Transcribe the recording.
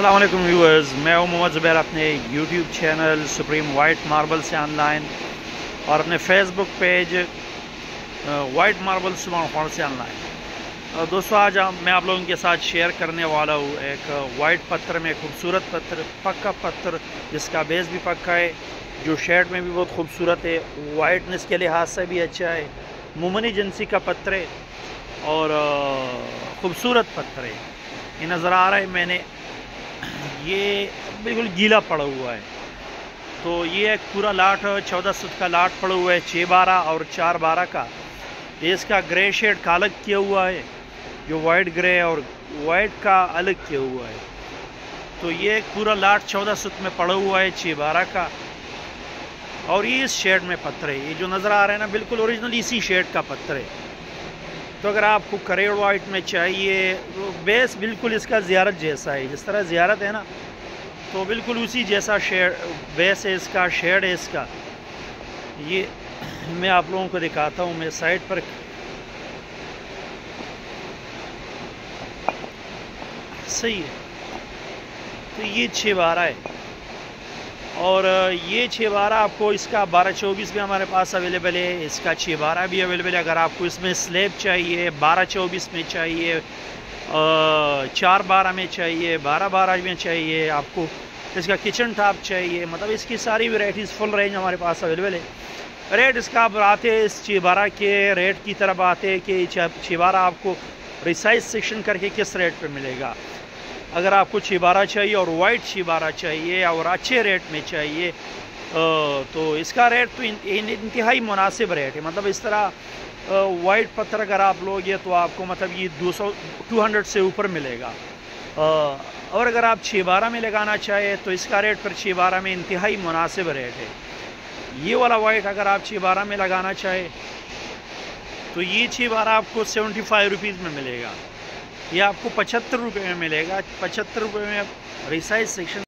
अस्सलाम वालेकुम व्यूअर्स, मैं हूं मोहम्मद ज़ुबैर अपने YouTube channel supreme white marble से ऑनलाइन और अपने फेसबुक पेज वाइट मार्बल से ऑनलाइन। दोस्तों, आज मैं आप लोगों के साथ शेयर करने वाला हूं एक वाइट पत्थर में खूबसूरत पत्थर, पक्का पत्थर जिसका बेस भी पक्का है, जो शेड में भी बहुत खूबसूरत है, वाइटनेस के लिहाज से भी अच्छा है, मुमनी एजेंसी का पत्थर है और खूबसूरत पत्थर है। ये नज़र आ रहा है, मैंने ये बिल्कुल गीला पड़ा हुआ है। तो ये एक पूरा लाट 14 फुट का लाट पड़ा हुआ है, 6-12 और 4-12 का। ये इसका ग्रे शेड का अलग किया हुआ है, जो वाइट ग्रे और वाइट का अलग किया हुआ है। तो ये एक पूरा लाट 14 फुट में पड़ा हुआ है, 6-12 का, और ये इस शेड में पत्थर है। ये जो नज़र आ रहा है ना, बिल्कुल ओरिजिनल इसी शेड का पत्थर है। तो अगर आपको करेड़ वाइट में चाहिए तो बेस बिल्कुल इसका ज़ियारत जैसा है, जिस तरह ज़ियारत है ना, तो बिल्कुल उसी जैसा शेड बेस है इसका, शेड है इसका। ये मैं आप लोगों को दिखाता हूँ, मैं साइड पर सही है। तो ये 6-12 है और ये 6-12 आपको इसका 12-24 भी हमारे पास अवेलेबल है, इसका 6-12 भी अवेलेबल है। अगर आपको इसमें स्लेब चाहिए 12-24 में चाहिए, 4-12 में चाहिए, 12-12 में चाहिए, आपको इसका किचन टॉप चाहिए, मतलब इसकी सारी वैरायटीज़ फुल रेंज हमारे पास अवेलेबल है। रेट इसका आप आते हैं इस 6-12 के रेट की तरफ आते हैं कि 6-12 आपको रिसाइज सेक्शन करके किस रेट पे मिलेगा। अगर आपको 6-12 चाहिए और वाइट 6-12 चाहिए और अच्छे रेट में चाहिए तो इसका रेट तो इंतहाई मुनासिब रेट है। मतलब इस तरह वाइट पत्थर अगर आप लोगे तो आपको मतलब ये 200 से ऊपर मिलेगा। और अगर आप 6-12 में लगाना चाहे तो इसका रेट फिर 6-12 में इंतहाई मुनासिब रेट है। ये वाला वाइट अगर आप 6-12 में लगाना चाहे तो ये 6-12 आपको 75 रुपीज़ में मिलेगा। ये आपको 75 रुपये में मिलेगा। 75 रुपये में रिसाइज सेक्शन